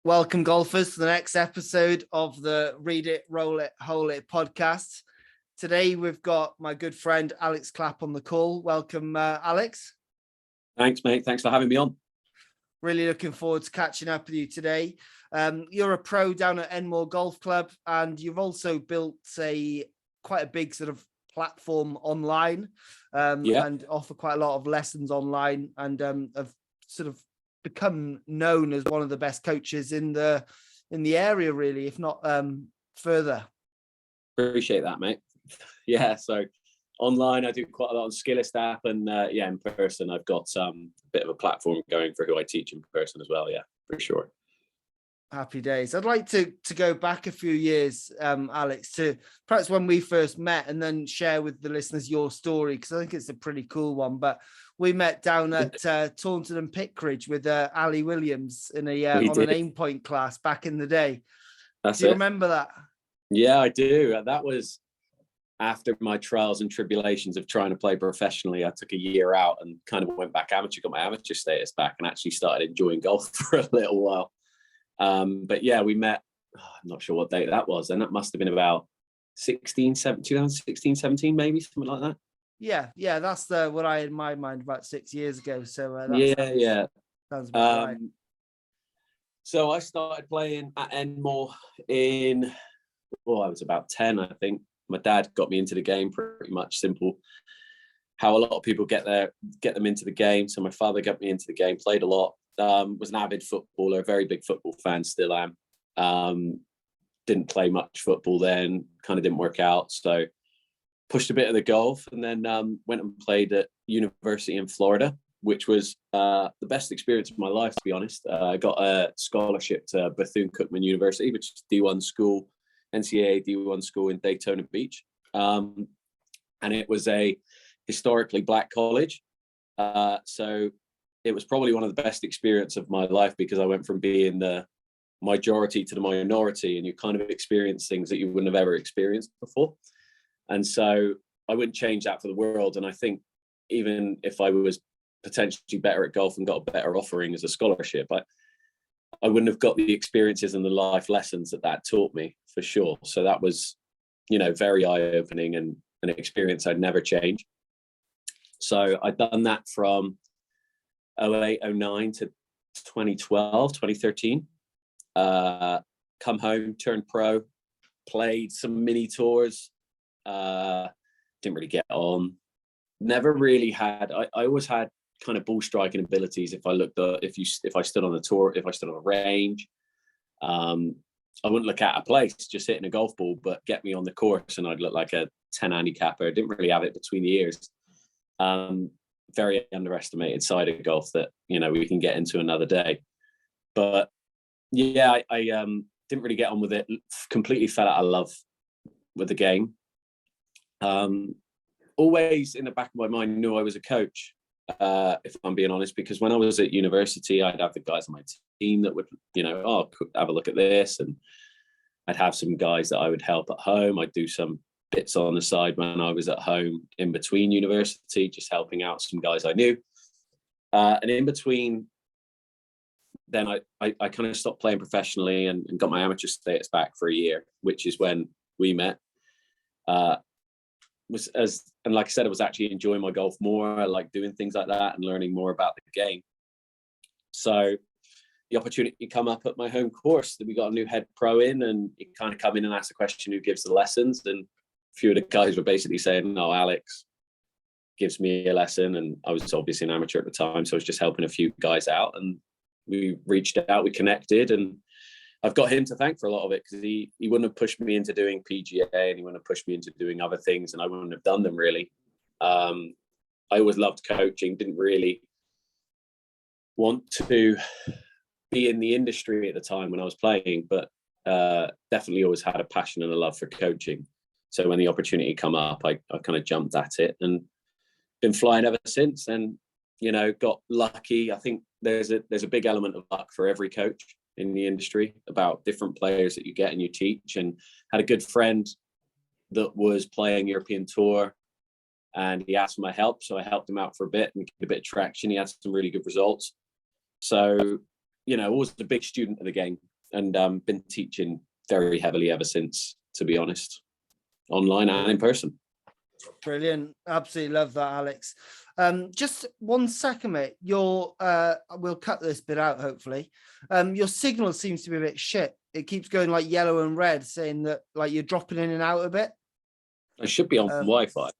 Welcome, golfers, to the next episode of the Read It, Roll It, Hole It podcast. Today, we've got my good friend Alex Clapp on the call. Welcome, Alex. Thanks, mate. Thanks for having me on. Really looking forward to catching up with you today. You're a pro down at Enmore Golf Club, and you've also built quite a big sort of platform online and offer quite a lot of lessons online, and have sort of become known as one of the best coaches in the area, really, if not further. Appreciate that, mate. Yeah, so online I do quite a lot on Skillest app, and in person I've got a bit of a platform going for who I teach in person as well. Yeah, for sure. Happy days. I'd like to go back a few years, Alex, to perhaps when we first met, and then share with the listeners your story, because I think it's a pretty cool one. But we met down at Taunton and Pickridge with Ali Williams in an aim point class back in the day. Do you remember that? Yeah, I do. That was after my trials and tribulations of trying to play professionally. I took a year out and kind of went back amateur, got my amateur status back, and actually started enjoying golf for a little while. But yeah, we met, I'm not sure what date that was, and that must have been about 2016, 17, maybe, something like that. Yeah, that's what I had in my mind about 6 years ago. So sounds about right. So I started playing at Enmore I was about 10, I think. My dad got me into the game, pretty much simple. How a lot of people get them into the game. So my father got me into the game, played a lot. Was an avid footballer, very big football fan, still am. Didn't play much football then, kind of didn't work out. So pushed a bit of the golf, and then went and played at university in Florida, which was the best experience of my life, to be honest. I got a scholarship to Bethune-Cookman University, which is D1 school, NCAA D1 school in Daytona Beach. And it was a historically black college. So it was probably one of the best experiences of my life, because I went from being the majority to the minority, and you kind of experience things that you wouldn't have ever experienced before. And so I wouldn't change that for the world. And I think even if I was potentially better at golf and got a better offering as a scholarship, I wouldn't have got the experiences and the life lessons that taught me, for sure. So that was, very eye-opening, and an experience I'd never change. So I'd done that from 2008, 2009 to 2012, 2013. Come home, turned pro, played some mini tours. Didn't really get on. Never really had. I always had kind of ball striking abilities. If I stood on the tour, if I stood on a range, I wouldn't look at a place, just hitting a golf ball, but get me on the course and I'd look like a 10 handicapper. Didn't really have it between the ears. Very underestimated side of golf that we can get into another day. But yeah, I didn't really get on with it. Completely fell out of love with the game. Always in the back of my mind knew I was a coach, if I'm being honest, because when I was at university, I'd have the guys on my team that would, have a look at this, and I'd have some guys that I would help at home. I'd do some bits on the side when I was at home in between university, just helping out some guys I knew. And in between, then I kind of stopped playing professionally and got my amateur status back for a year, which is when we met. And like I said, I was actually enjoying my golf more. I like doing things like that and learning more about the game. So the opportunity come up at my home course that we got a new head pro in, and you kind of come in and ask the question, who gives the lessons? And a few of the guys were basically saying, no, Alex gives me a lesson. And I was obviously an amateur at the time, so I was just helping a few guys out. And we reached out, we connected, and I've got him to thank for a lot of it, because he wouldn't have pushed me into doing PGA, and he wouldn't have pushed me into doing other things, and I wouldn't have done them, really. I always loved coaching, didn't really want to be in the industry at the time when I was playing, but definitely always had a passion and a love for coaching. So when the opportunity come up, I kind of jumped at it and been flying ever since. And, got lucky. I think there's a big element of luck for every coach in the industry, about different players that you get and you teach. And had a good friend that was playing European Tour, and he asked for my help. So I helped him out for a bit and get a bit of traction. He had some really good results. So, always a big student of the game. and been teaching very heavily ever since, to be honest, online and in person. Brilliant. Absolutely love that, Alex. Just 1 second, mate. We'll cut this bit out, hopefully. Your signal seems to be a bit shit. It keeps going like yellow and red, saying that like you're dropping in and out a bit. I should be on Wi-Fi.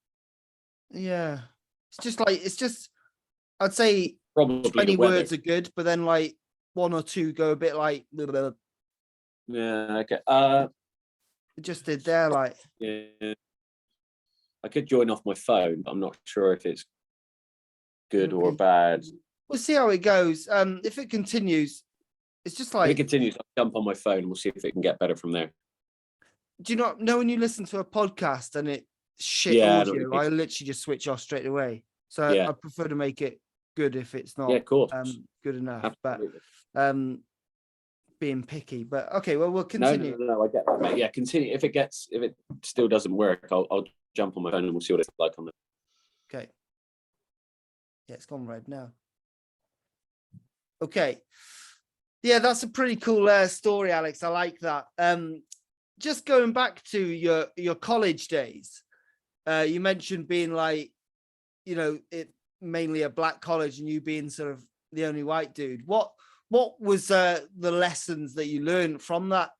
Yeah. It's just, I'd say Probably 20 the weather. words are good, but then like 1 or 2 go a bit like, Yeah, okay. it just did there, like. Yeah. I could join off my phone, but I'm not sure if it's good or bad. We'll see how it goes. If it continues, it's just like, If it continues, I'll jump on my phone and we'll see if it can get better from there. do you not know when you listen to a podcast and it's shit Yeah, audio? I literally just switch off straight away. So Yeah. I prefer to make it good if it's not Yeah, cool. good enough. Absolutely. But being picky. But okay, well, we'll continue. No, I get that, mate. Yeah, continue. If it still doesn't work, I'll jump on my phone and we'll see what it's like on the. Okay. Yeah, it's gone red now. Okay. Yeah, that's a pretty cool story, Alex. I like that. Just going back to your college days, you mentioned being like, it mainly a black college and you being sort of the only white dude. What was the lessons that you learned from that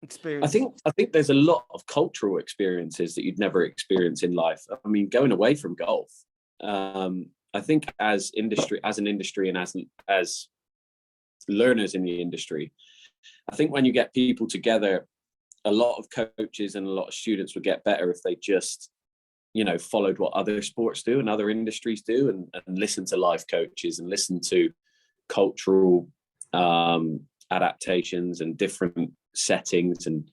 experience? I think there's a lot of cultural experiences that you'd never experience in life. I mean, going away from golf, I think as an industry and as learners in the industry, I think when you get people together, a lot of coaches and a lot of students would get better if they just, followed what other sports do and other industries do, and listen to life coaches and listen to cultural adaptations and different settings. And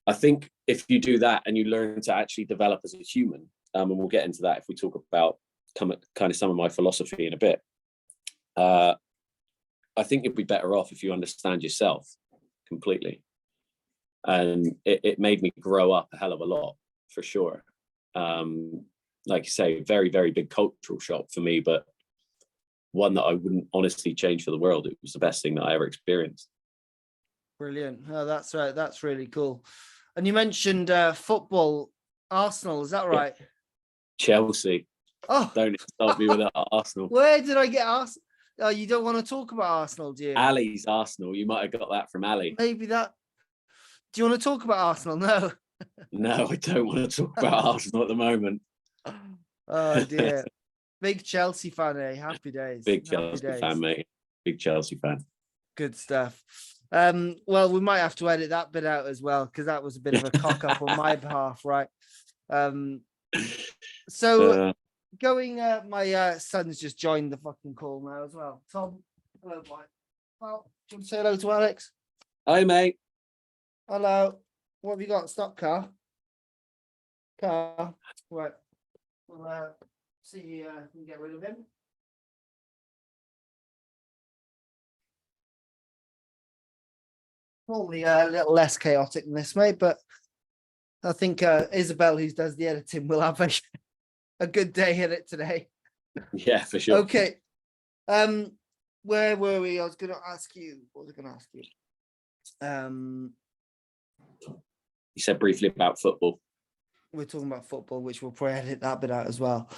I think if you do that and you learn to actually develop as a human, and we'll get into that if we talk about kind of some of my philosophy in a bit, I think you'll be better off if you understand yourself completely. And it made me grow up a hell of a lot, for sure. Like you say, very, very big cultural shock for me, but one that I wouldn't honestly change for the world. It was the best thing that I ever experienced. Brilliant. Oh, that's right. That's really cool. And you mentioned football, Arsenal, is that right? Yeah. Chelsea. Oh, don't insult me with that. Arsenal. Where did I get Arsenal? Oh, you don't want to talk about Arsenal, do you? Ali's Arsenal. You might have got that from Ali. Maybe that. Do you want to talk about Arsenal? No. No, I don't want to talk about Arsenal at the moment. Oh dear. Big Chelsea fan, eh? Happy days. Big Chelsea fan, mate. Big Chelsea fan. Good stuff. Well, we might have to edit that bit out as well, because that was a bit of a cock up on my behalf, right? So my son's just joined the fucking call now as well. Tom, hello, Mike. Well, do you want to say hello to Alex? Hi, mate. Hello. What have you got? Stock car? Car. Right. We'll see if we can get rid of him. Probably a little less chaotic than this, mate, but I think Isabel, who does the editing, will have a good day in it today. Yeah, for sure. Okay. Where were we? I was going to ask you. What was I going to ask you? You said briefly about football. We're talking about football, which we'll probably edit that bit out as well.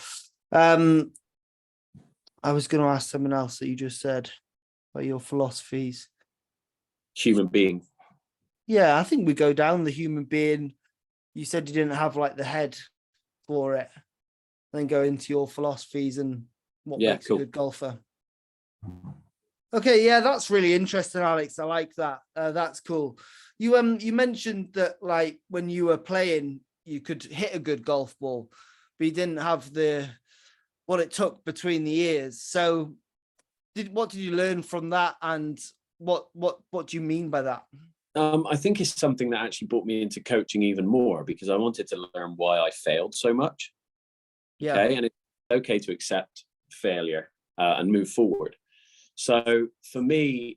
I was going to ask someone else that you just said about your philosophies. Human being. Yeah, I think we go down the human being. You said you didn't have like the head for it. Then go into your philosophies and what makes a good golfer. Okay, yeah, that's really interesting, Alex. I like that. That's cool. You mentioned that like when you were playing, you could hit a good golf ball, but you didn't have what it took between the ears. So what did you learn from that, and what do you mean by that? I think it's something that actually brought me into coaching even more, because I wanted to learn why I failed so much. Yeah. Okay, and it's okay to accept failure and move forward. So for me,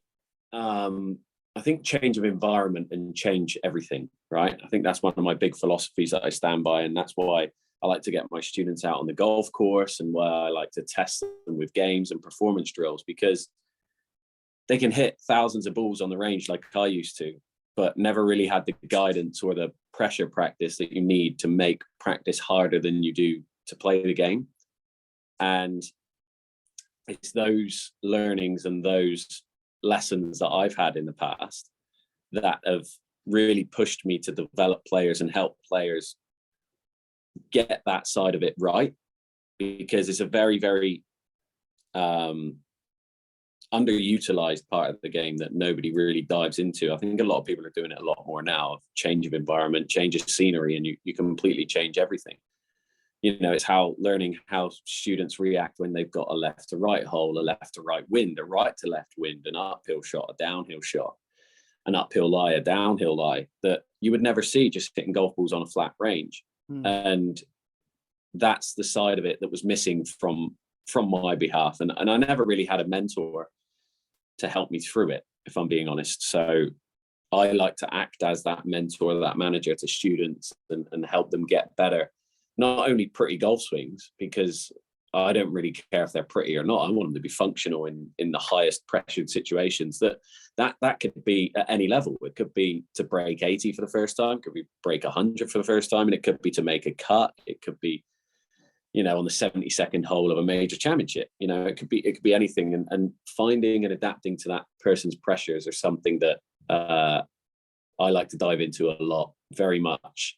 I think change of environment and change everything, right? I think that's one of my big philosophies that I stand by, and that's why I like to get my students out on the golf course, and why I like to test them with games and performance drills, because they can hit thousands of balls on the range like I used to, but never really had the guidance or the pressure practice that you need to make practice harder than you do to play the game. And it's those learnings and those lessons that I've had in the past that have really pushed me to develop players and help players get that side of it right, because it's a very, very underutilized part of the game that nobody really dives into. I think a lot of people are doing it a lot more now. Change of environment, change of scenery, and you completely change everything. You know, it's learning how students react when they've got a left to right hole, a left to right wind, a right to left wind, an uphill shot, a downhill shot, an uphill lie, a downhill lie, that you would never see just hitting golf balls on a flat range. And that's the side of it that was missing from my behalf. And I never really had a mentor to help me through it, if I'm being honest. So I like to act as that mentor, that manager to students, and help them get better. Not only pretty golf swings, because I don't really care if they're pretty or not. I want them to be functional in the highest pressured situations. That could be at any level. It could be to break 80 for the first time, it could be break 100 for the first time, and it could be to make a cut. It could be, you know, on the 72nd hole of a major championship. You know, it could be anything. And finding and adapting to that person's pressures are something that I like to dive into a lot, very much,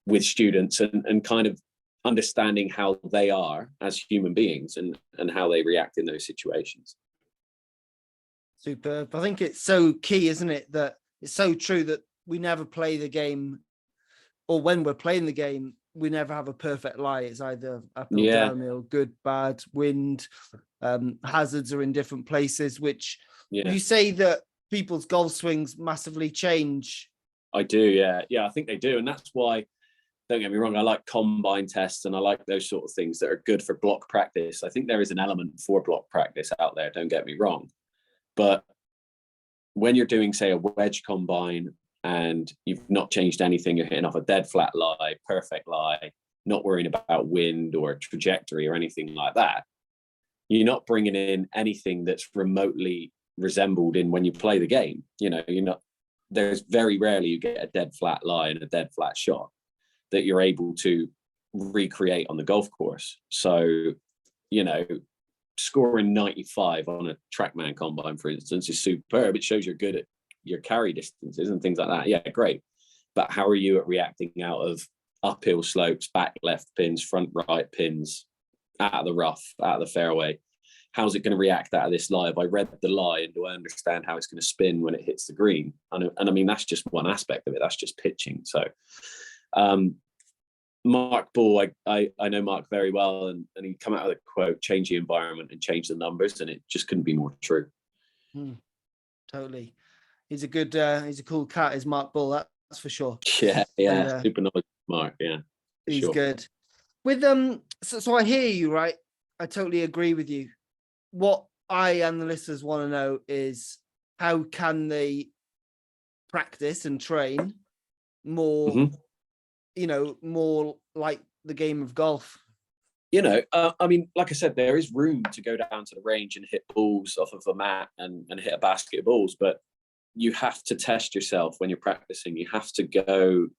with students, and kind of understanding how they are as human beings and how they react in those situations. Superb. I think it's so key, isn't it, that it's so true that we never play the game, or when we're playing the game, we never have a perfect lie. It's either uphill, downhill, good, bad, wind, hazards are in different places, which you say that people's golf swings massively change. I do, yeah. I think they do. And that's why, don't get me wrong, I like combine tests and I like those sort of things that are good for block practice. I think there is an element for block practice out there, don't get me wrong. But when you're doing, say, a wedge combine and you've not changed anything, you're hitting off a dead flat lie, perfect lie, not worrying about wind or trajectory or anything like that, you're not bringing in anything that's remotely resembled in when you play the game. You know, there's very rarely you get a dead flat lie and a dead flat shot that you're able to recreate on the golf course. So, you know, scoring 95 on a TrackMan combine, for instance, is superb. It shows you're good at your carry distances and things like that. Yeah, great. But how are you at reacting out of uphill slopes, back left pins, front right pins, out of the rough, out of the fairway? How's it going to react out of this lie? Have I read the lie, and do I understand how it's going to spin when it hits the green? And I mean, that's just one aspect of it. That's just pitching. So Mark Ball, I know Mark very well, and he come out with a quote, change the environment and change the numbers, and it just couldn't be more true. Totally. He's a cool cat, is Mark Ball, that's for sure. Yeah, super knowledgeable Mark, yeah. He's good. With so I hear you, right? I totally agree with you. What I and the listeners want to know is, how can they practice and train more, you know, more like the game of golf? You know, I mean, like I said, there is room to go down to the range and hit balls off of a mat and hit a basket of balls, but you have to test yourself when you're practicing. You have to go,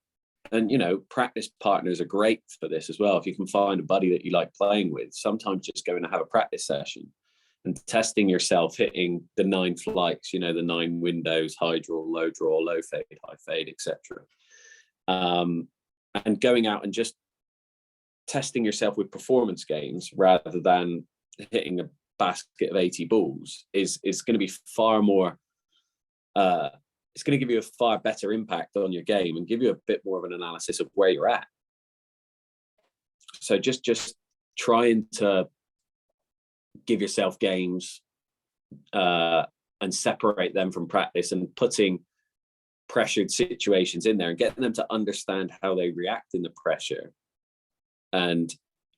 and, you know, practice partners are great for this as well. If you can find a buddy that you like playing with, sometimes just going to have a practice session and testing yourself, hitting the 9 flights, you know, the 9 windows, high draw, low fade, high fade, etc. And going out and just testing yourself with performance games rather than hitting a basket of 80 balls is going to be far more, it's going to give you a far better impact on your game and give you a bit more of an analysis of where you're at. So just trying to give yourself games and separate them from practice, and putting pressured situations in there and getting them to understand how they react in the pressure, and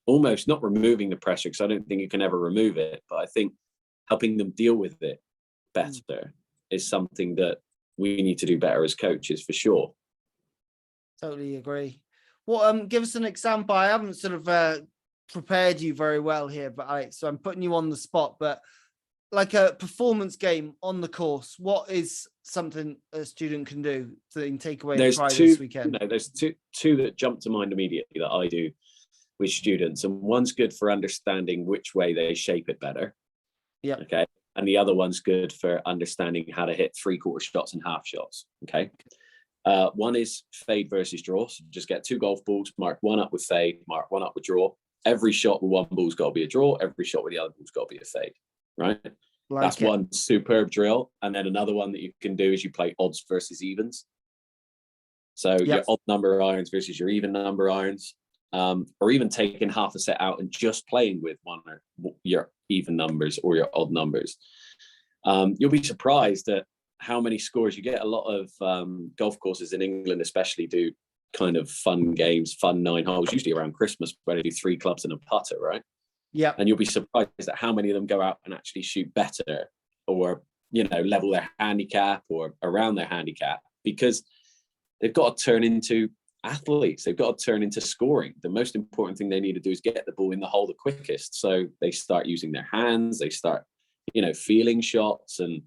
almost not removing the pressure, because I don't think you can ever remove it, but I think helping them deal with it better is something that we need to do better as coaches, for sure. Totally agree. Well, give us an example. I haven't sort of prepared you very well here, but Alex, so I'm putting you on the spot, but like a performance game on the course, what is something a student can do so they can take away a prize this weekend? There's two that jump to mind immediately that I do with students, and one's good for understanding which way they shape it better. Yeah. Okay. And the other one's good for understanding how to hit 3/4 shots and half shots. Okay. One is fade versus draw. So just get 2 golf balls, mark one up with fade, mark one up with draw. Every shot with one ball's got to be a draw. Every shot with the other ball's got to be a fade. Right. That's one superb drill. And then another one that you can do is you play odds versus evens. So your odd number irons versus your even number irons, or even taking half a set out and just playing with one or your even numbers or your odd numbers. You'll be surprised at how many scores you get. A lot of golf courses in England especially do kind of fun games, fun 9 holes, usually around Christmas, where they do 3 clubs and a putter, right? Yeah. And you'll be surprised at how many of them go out and actually shoot better, or, you know, level their handicap or around their handicap, because they've got to turn into athletes. They've got to turn into scoring. The most important thing they need to do is get the ball in the hole the quickest. So they start using their hands, they start, you know, feeling shots. And,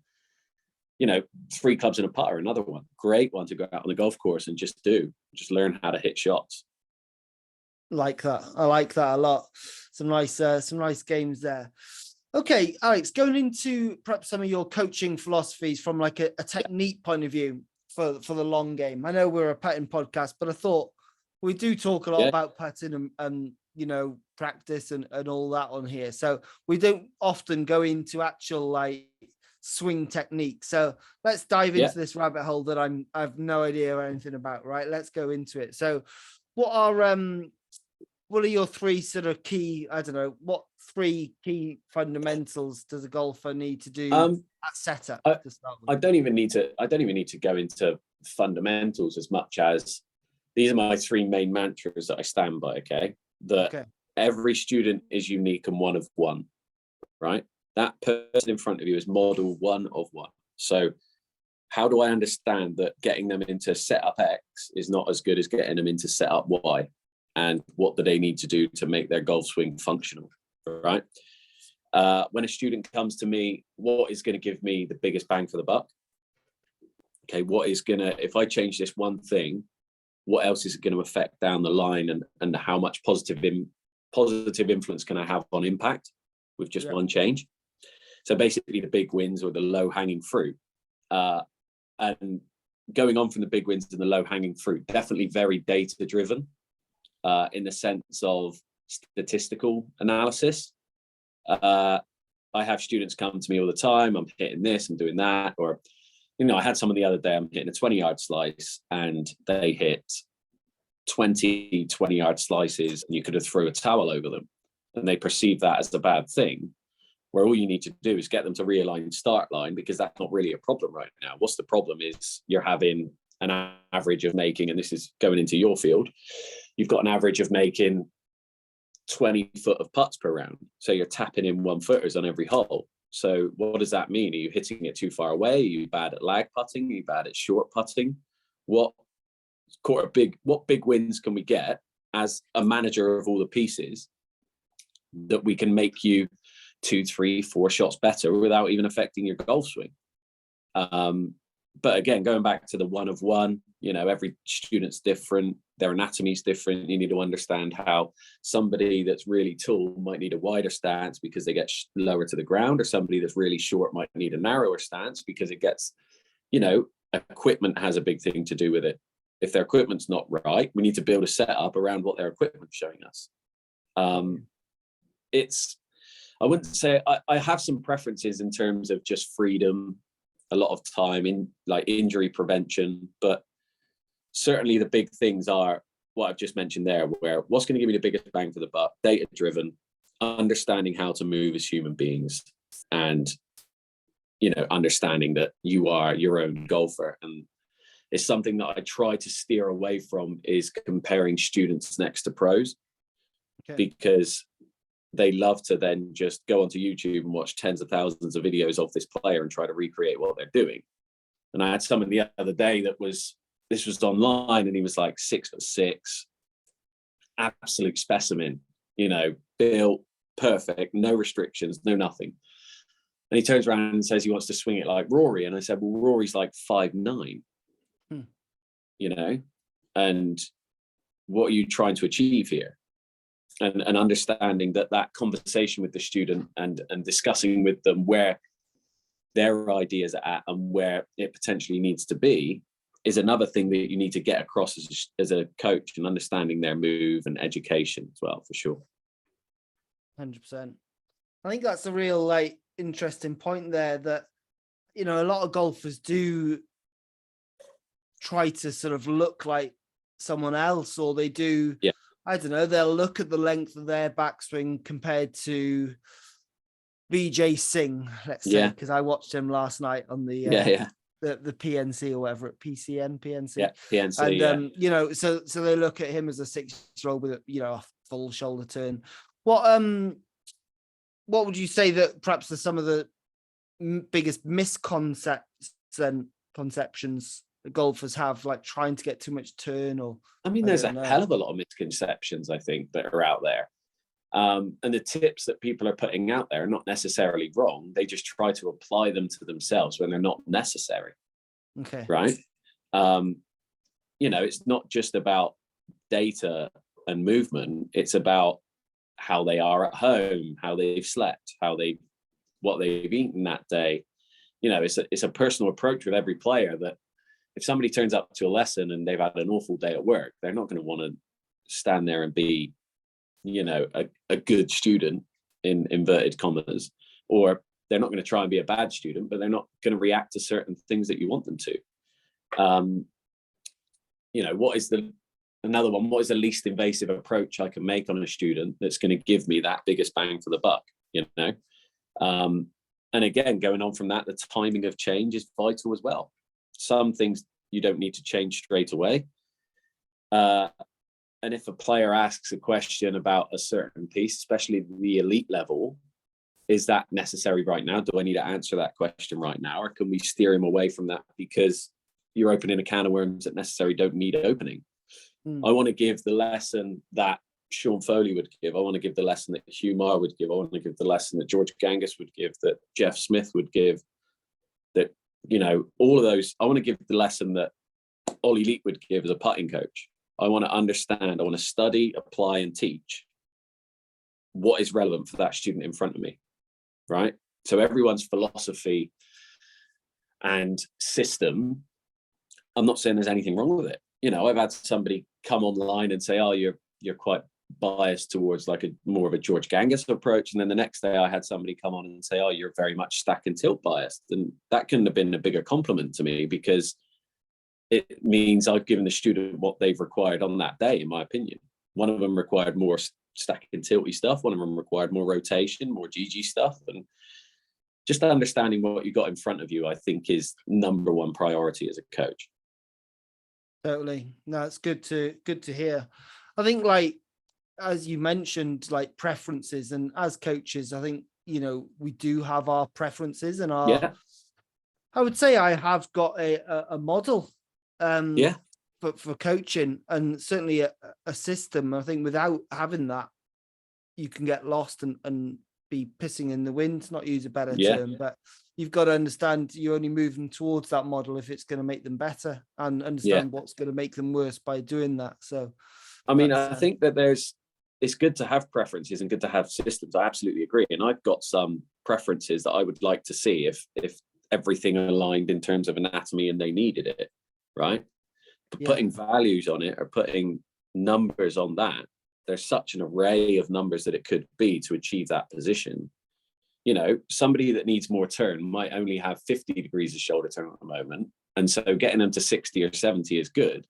you know, 3 clubs and a putter, another one, great one to go out on the golf course and just learn how to hit shots. Like that. I like that a lot. Some nice games there. Okay, Alex, going into perhaps some of your coaching philosophies from like a technique point of view for the long game. I know we're a putting podcast, but I thought we do talk a lot about putting and you know, practice and all that on here. So we don't often go into actual like swing technique. So let's dive into this rabbit hole that I've no idea anything about, right? Let's go into it. So what are your 3 sort of key, I don't know, what 3 key fundamentals does a golfer need to do at setup to start with? I don't even need to go into fundamentals as much as these are my 3 main mantras that I stand by, okay? That every student is unique and one of one, right? That person in front of you is model 1 of 1. So how do I understand that getting them into setup X is not as good as getting them into setup Y? And what do they need to do to make their golf swing functional, right? When a student comes to me, what is going to give me the biggest bang for the buck? Okay, if I change this one thing, what else is it going to affect down the line, and how much positive influence can I have on impact with just one change? So basically the big wins or the low hanging fruit. And going on from the big wins and the low hanging fruit, definitely very data driven. In the sense of statistical analysis. I have students come to me all the time. I'm hitting this, I'm doing that. Or, you know, I had someone the other day, I'm hitting a 20-yard slice and they hit 20 20-yard slices and you could have thrown a towel over them. And they perceive that as a bad thing, where all you need to do is get them to realign start line, because that's not really a problem right now. What's the problem is you're having an average of making, and this is going into your field, you've got an average of making 20 foot of putts per round. So you're tapping in 1-footers on every hole. So what does that mean? Are you hitting it too far away? Are you bad at lag putting? Are you bad at short putting? What big wins can we get as a manager of all the pieces that we can make you 2, 3, 4 shots better without even affecting your golf swing? But again, going back to the 1 of 1, you know, every student's different, their anatomy is different. You need to understand how somebody that's really tall might need a wider stance because they get lower to the ground, or somebody that's really short might need a narrower stance because it gets, you know, equipment has a big thing to do with it. If their equipment's not right, we need to build a setup around what their equipment's showing us. I wouldn't say I have some preferences in terms of just freedom, a lot of time in like injury prevention, but certainly the big things are what I've just mentioned there, where what's going to give me the biggest bang for the buck, data driven, understanding how to move as human beings, and, you know, understanding that you are your own golfer. And it's something that I try to steer away from, is comparing students next to pros, because they love to then just go onto YouTube and watch tens of thousands of videos of this player and try to recreate what they're doing. And I had someone the other day this was online, and he was like 6'6", absolute specimen, you know, built perfect, no restrictions, no nothing. And he turns around and says he wants to swing it like Rory. And I said, well, Rory's like 5'9", you know, and what are you trying to achieve here? And understanding that conversation with the student and discussing with them where their ideas are at and where it potentially needs to be is another thing that you need to get across as a coach, and understanding their move and education as well, for sure. 100%. I think that's a real like interesting point there, that, you know, a lot of golfers do try to sort of look like someone else, or they do, I don't know, they'll look at the length of their backswing compared to Vijay Singh, let's say, because I watched him last night on the PNC or whatever, at PNC. Yeah, PNC. And you know, so they look at him as a 6-year-old with a, you know, a full shoulder turn. What would you say that perhaps are some of the biggest misconceptions and conceptions that golfers have, like trying to get too much turn? Or I mean, there's a hell of a lot of misconceptions, I think, that are out there. And the tips that people are putting out there are not necessarily wrong. They just try to apply them to themselves when they're not necessary. Okay. Right. You know, it's not just about data and movement. It's about how they are at home, how they've slept, what they've eaten that day. You know, it's a personal approach with every player, that if somebody turns up to a lesson and they've had an awful day at work, they're not going to want to stand there and be, you know, a good student in inverted commas, or they're not going to try and be a bad student, but they're not going to react to certain things that you want them to. You know, what is the least invasive approach I can make on a student that's going to give me that biggest bang for the buck, you know? And again, going on from that, the timing of change is vital as well. Some things you don't need to change straight away. And if a player asks a question about a certain piece, especially the elite level, is that necessary right now? Do I need to answer that question right now? Or can we steer him away from that because you're opening a can of worms that necessarily don't need opening? I want to give the lesson that Sean Foley would give. I want to give the lesson that Hugh Maher would give. I want to give the lesson that George Gangas would give, that Jeff Smith would give, that, you know, all of those. I want to give the lesson that Ollie Leet would give as a putting coach. I want to understand, I want to study, apply, and teach what is relevant for that student in front of me, right? So everyone's philosophy and system, I'm not saying there's anything wrong with it. You know, I've had somebody come online and say, oh, you're quite biased towards like a more of a George Gangas approach. And then the next day I had somebody come on and say, oh, you're very much stack and tilt biased. And that couldn't have been a bigger compliment to me, because it means I've given the student what they've required on that day, in my opinion. One of them required more stack and tilty stuff. One of them required more rotation, more GG stuff. And just understanding what you got in front of you, I think, is number one priority as a coach. Totally. No, it's good to hear. I think, like, as you mentioned, like preferences, and as coaches, I think, you know, we do have our preferences and our, I would say I have got a model for coaching, and certainly a system. I think without having that, you can get lost and be pissing in the wind, to not use a better term, but you've got to understand you're only moving towards that model if it's going to make them better, and understand what's going to make them worse by doing that. So I mean, I think that it's good to have preferences and good to have systems. I absolutely agree. And I've got some preferences that I would like to see if everything aligned in terms of anatomy and they needed it, right? But putting values on it, or putting numbers on that, there's such an array of numbers that it could be to achieve that position. You know, somebody that needs more turn might only have 50 degrees of shoulder turn at the moment. And so getting them to 60 or 70 is good.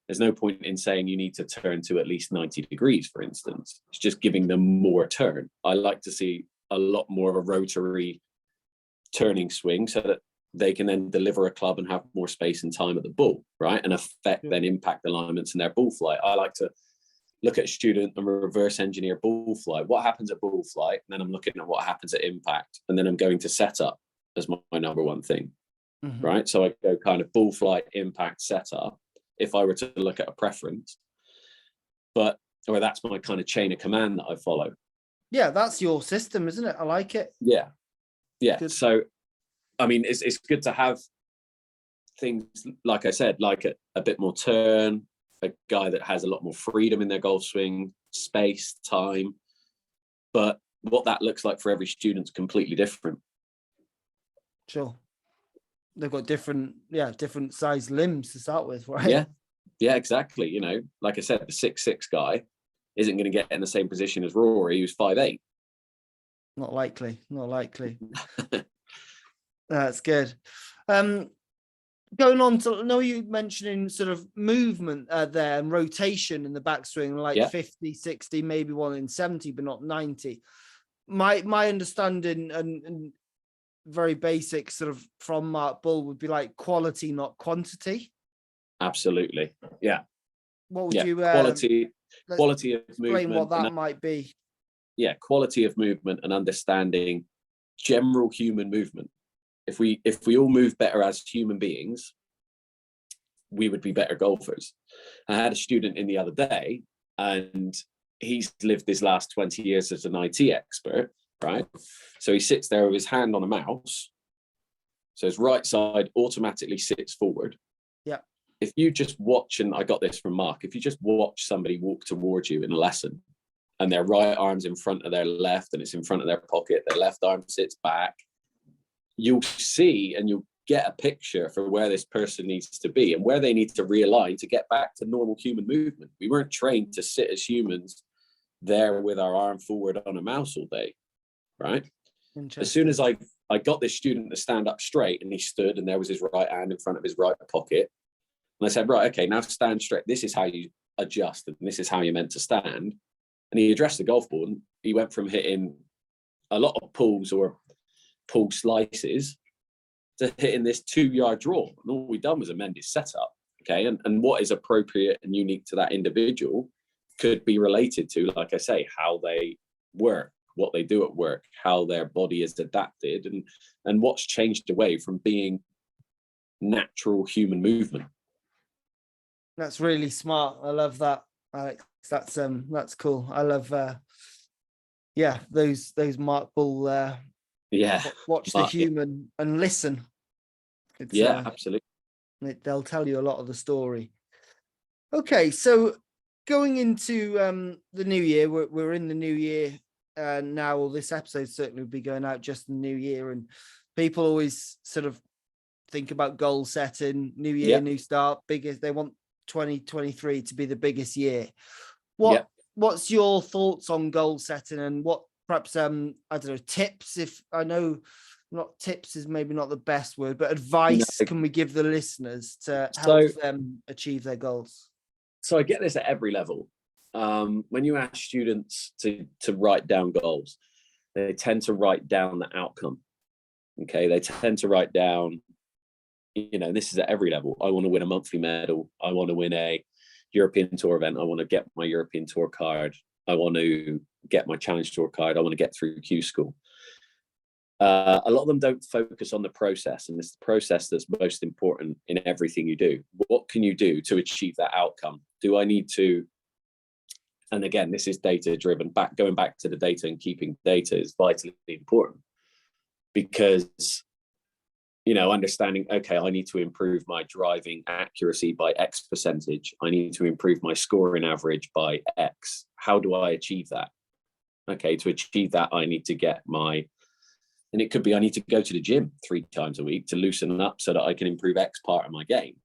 There's no point in saying you need to turn to at least 90 degrees, for instance. It's just giving them more turn. I like to see a lot more of a rotary turning swing, so that they can then deliver a club and have more space and time at the ball, right? And affect then impact alignments in their ball flight. I like to look at a student and reverse engineer ball flight. What happens at ball flight? And then I'm looking at what happens at impact. And then I'm going to setup as my number one thing, right? So I go kind of ball flight, impact, setup, if I were to look at a preference. Or that's my kind of chain of command that I follow. Yeah, that's your system, isn't it? I like it. Yeah. Yeah. Good. So, I mean, it's good to have things, like I said, like a bit more turn, a guy that has a lot more freedom in their golf swing, space, time. But what that looks like for every student's completely different. Sure. They've got different size limbs to start with, right? Yeah, exactly. You know, like I said, the 6'6" guy isn't going to get in the same position as Rory, who's 5'8". Not likely. That's good. Going on to, I know you mentioning sort of movement there and rotation in the backswing, like 50, 60, maybe one in 70, but not 90. My understanding and very basic sort of from Mark Bull would be like quality, not quantity. Absolutely. Yeah. What would you quality of explain movement? what that might be? Yeah, quality of movement and understanding general human movement. If we all move better as human beings, we would be better golfers. I had a student in the other day, and he's lived his last 20 years as an IT expert, right? So he sits there with his hand on a mouse. So his right side automatically sits forward. Yeah. If you just watch, and I got this from Mark, if you just watch somebody walk towards you in a lesson and their right arm's in front of their left and it's in front of their pocket, their left arm sits back, you'll see and you'll get a picture for where this person needs to be and where they need to realign to get back to normal human movement. We weren't trained to sit as humans there with our arm forward on a mouse all day, right? As soon as I got this student to stand up straight, and he stood and there was his right hand in front of his right pocket, and I said, right, okay, now stand straight. This is how you adjust and this is how you're meant to stand. And he addressed the golf ball, and he went from hitting a lot of pulls or pull slices to hitting this 2-yard draw. And all we done was amend his setup. Okay. And what is appropriate and unique to that individual could be related to, like I say, how they work, what they do at work, how their body is adapted, and what's changed away from being natural human movement. That's really smart. I love that, Alex. That's cool. I love those Mark Bull watch the human and listen. It's, absolutely. They'll tell you a lot of the story. Okay, so going into the new year, we're in the new year now. Well, this episode certainly will be going out just in the new year, and people always sort of think about goal setting, new year, new start, biggest. They want 2023 to be the biggest year. What's your thoughts on goal setting, and what perhaps I don't know, tips? If I know not tips is maybe not the best word, but advice can we give the listeners to help them achieve their goals? So I get this at every level. When you ask students to write down goals, they tend to write down the outcome. Okay, they tend to write down, this is at every level. I want to win a monthly medal. I want to win a European Tour event. I want to get my European Tour card. I want to get my Challenge Tour card. I want to get through Q School. A lot of them don't focus on the process, and it's the process that's most important in everything you do. What can you do to achieve that outcome? Do I need to, and again, this is data driven, going back to the data and keeping data is vitally important, because understanding, okay, I need to improve my driving accuracy by X percentage. I need to improve my scoring average by X. How do I achieve that? Okay, to achieve that, I need to get and it could be I need to go to the gym 3 times a week to loosen up so that I can improve X part of my game.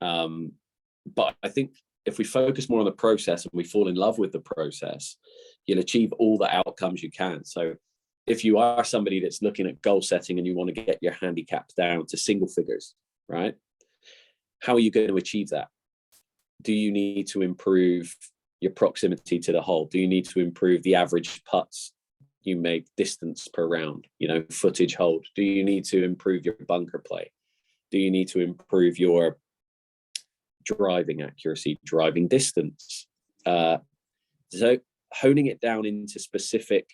But I think if we focus more on the process and we fall in love with the process, you'll achieve all the outcomes you can. So if you are somebody that's looking at goal setting and you want to get your handicap down to single figures, right? How are you going to achieve that? Do you need to improve your proximity to the hole? Do you need to improve the average putts you make, distance per round, footage hold? Do you need to improve your bunker play? Do you need to improve your driving accuracy, driving distance? So honing it down into specific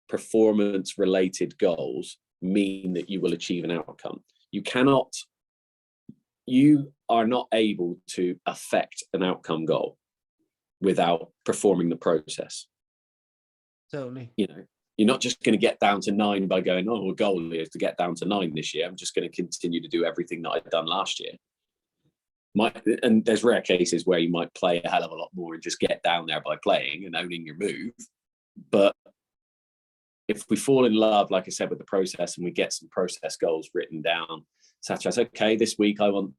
performance related goals mean that you will achieve an outcome. You are not able to affect an outcome goal without performing the process. Totally. you're not just going to get down to 9 by going, oh, a goal is to get down to 9 this year. I'm just going to continue to do everything that I've done last year. And there's rare cases where you might play a hell of a lot more and just get down there by playing and owning your move. But if we fall in love, like I said, with the process, and we get some process goals written down, such as, okay, this week I'm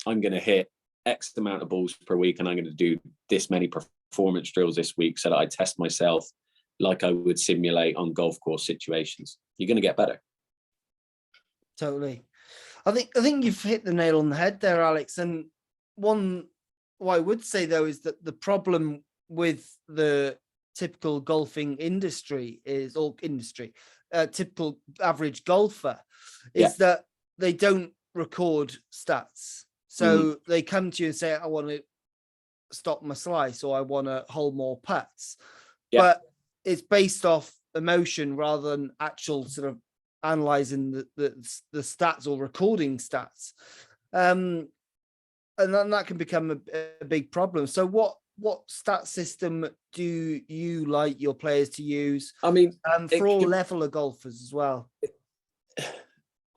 going to hit X amount of balls per week, and I'm going to do this many performance drills this week so that I test myself like I would simulate on golf course situations. You're going to get better. Totally. I think you've hit the nail on the head there, Alex. And what I would say, though, is that the problem with the typical golfing industry is, typical average golfer, is that they don't record stats. So they come to you and say, I want to stop my slice, or I want to hold more putts. But it's based off emotion rather than actual sort of analyzing the stats or recording stats. And then that can become a big problem. So what stat system do you like your players to use? I mean, for all level of golfers as well.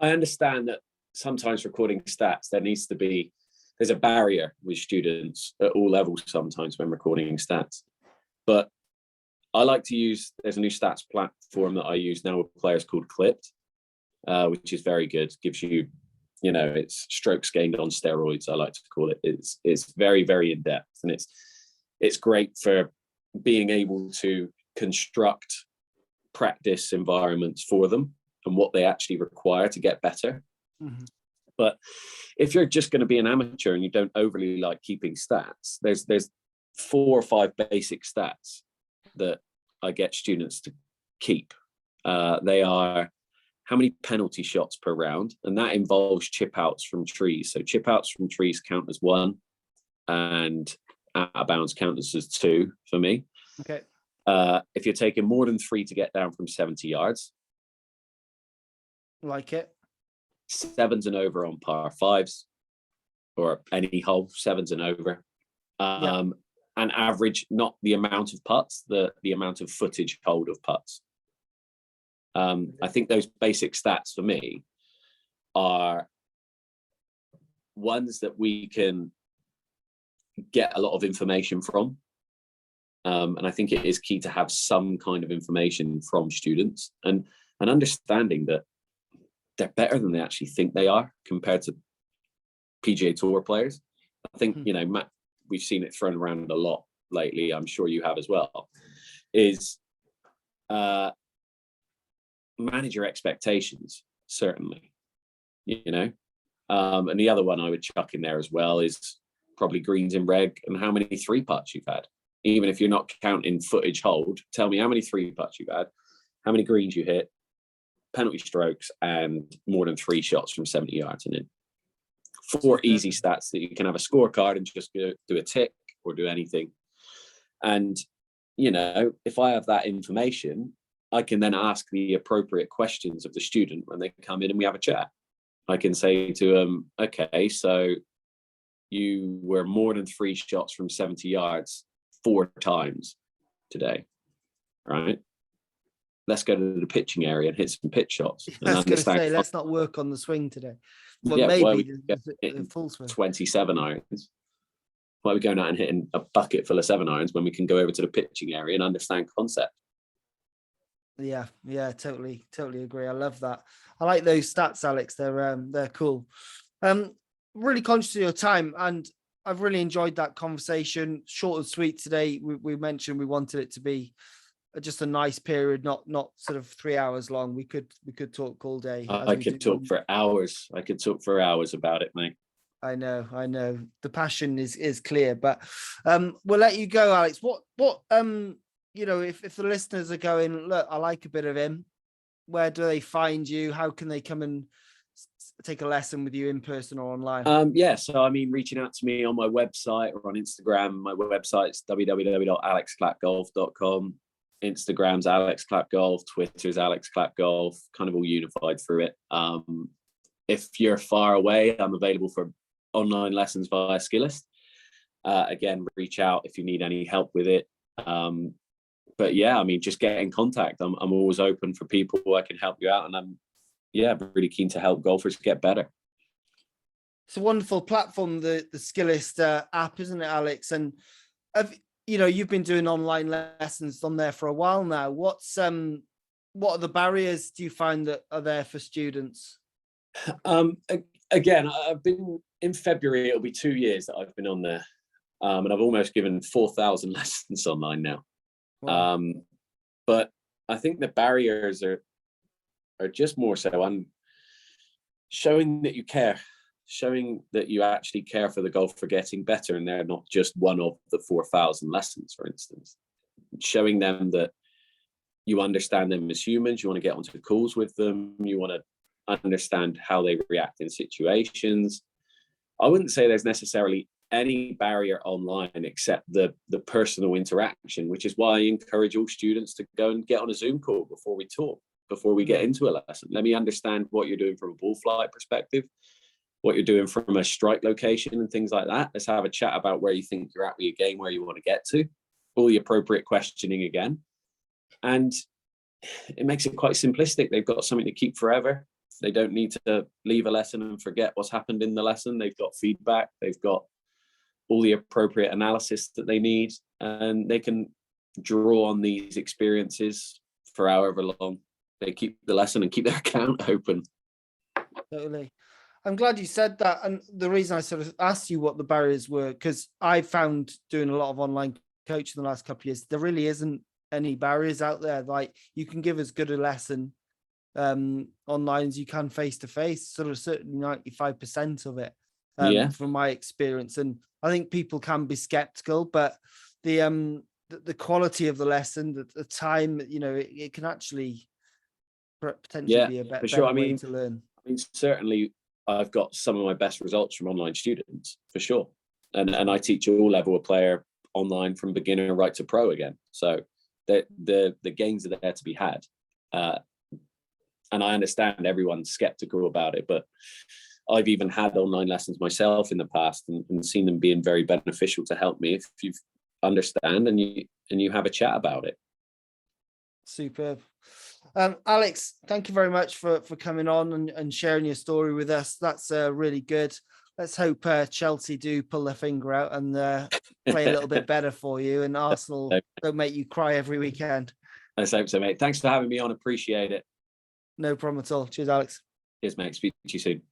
I understand that sometimes recording stats, there's a barrier with students at all levels sometimes when recording stats. But I like to use, there's a new stats platform that I use now with players called Clipped, which is very good. Gives you, it's strokes gained on steroids, I like to call it. It's very, very in-depth, and it's great for being able to construct practice environments for them and what they actually require to get better. Mm-hmm. But if you're just going to be an amateur and you don't overly like keeping stats, there's 4 or 5 basic stats that I get students to keep. They are how many penalty shots per round, and that involves chip outs from trees. So chip outs from trees count as 1, and out of bounds count as 2 for me. Okay. If you're taking more than 3 to get down from 70 yards, like it. 7s and over on par 5s, or any hole, 7s and over. And average, not the amount of putts, the amount of footage hold of putts. I think those basic stats for me are ones that we can get a lot of information from. And I think it is key to have some kind of information from students, and understanding that they're better than they actually think they are compared to PGA Tour players. I think, Matt, we've seen it thrown around a lot lately, I'm sure you have as well, is manage your expectations, certainly, and the other one I would chuck in there as well is probably greens in reg and how many 3 putts you've had. Even if you're not counting footage hold, tell me how many 3 putts you've had, how many greens you hit, penalty strokes, and more than 3 shots from 70 yards and in. 4 easy stats that you can have a scorecard and just do a tick or do anything. And, if I have that information, I can then ask the appropriate questions of the student when they come in and we have a chat. I can say to them, okay, so you were more than 3 shots from 70 yards 4 times today, right? Let's go to the pitching area and hit some pitch shots. I was going to say, let's not work on the swing today. Well, maybe the full swing. 27 irons. Why are we going out and hitting a bucket full of 7 irons when we can go over to the pitching area and understand concept? Yeah, totally agree. I love that. I like those stats, Alex. They're cool. Really conscious of your time, and I've really enjoyed that conversation. Short and sweet today. We mentioned we wanted it to be just a nice period, not sort of 3 hours long. We could talk all day. I could talk for hours. I could talk for hours about it, mate. I know. The passion is clear, but we'll let you go, Alex. What if the listeners are going, look, I like a bit of him, where do they find you? How can they come and take a lesson with you in person or online? So reaching out to me on my website or on Instagram. My website's www.alexclappgolf.com. Instagram's Alex Clapp Golf, Twitter's Alex Clapp Golf, kind of all unified through it. If you're far away, I'm available for online lessons via Skillest. Again, reach out if you need any help with it. but yeah, I mean, just get in contact. I'm always open for people. I can help you out, and I'm really keen to help golfers get better. It's a wonderful platform, the Skillest app, isn't it, Alex? And you've been doing online lessons on there for a while now. What are the barriers do you find that are there for students? Again, I've been in February. It'll be 2 years that I've been on there, and I've almost given 4,000 lessons online now. Wow. But I think the barriers are just more so on showing that you care, showing that you actually care for the golfer getting better, and they're not just one of the 4,000 lessons, for instance. Showing them that you understand them as humans, you want to get onto calls with them, you want to understand how they react in situations. I wouldn't say there's necessarily any barrier online except the personal interaction, which is why I encourage all students to go and get on a Zoom call before we talk, before we get into a lesson. Let me understand what you're doing from a ball flight perspective, what you're doing from a strike location and things like that. Let's have a chat about where you think you're at with your game, where you want to get to, all the appropriate questioning again. And it makes it quite simplistic. They've got something to keep forever. They don't need to leave a lesson and forget what's happened in the lesson. They've got feedback. They've got all the appropriate analysis that they need, and they can draw on these experiences for however long they keep the lesson and keep their account open. Totally. I'm glad you said that. And the reason I sort of asked you what the barriers were, because I found doing a lot of online coaching the last couple of years, there really isn't any barriers out there. Like, you can give as good a lesson online as you can face to face, sort of certainly 95% of it, from my experience. And I think people can be skeptical, but the quality of the lesson, the time, it can actually potentially be a better way to learn. I mean, certainly I've got some of my best results from online students, for sure. And I teach all level of player online from beginner right to pro again. So the gains are there to be had. And I understand everyone's skeptical about it, but I've even had online lessons myself in the past and seen them being very beneficial to help me if you understand and you have a chat about it. Superb. Alex, thank you very much for coming on and sharing your story with us. That's really good. Let's hope Chelsea do pull their finger out and play a little bit better for you, and Arsenal don't make you cry every weekend. Let's hope so, mate. Thanks for having me on. Appreciate it. No problem at all. Cheers, Alex. Cheers, mate. Speak to you soon.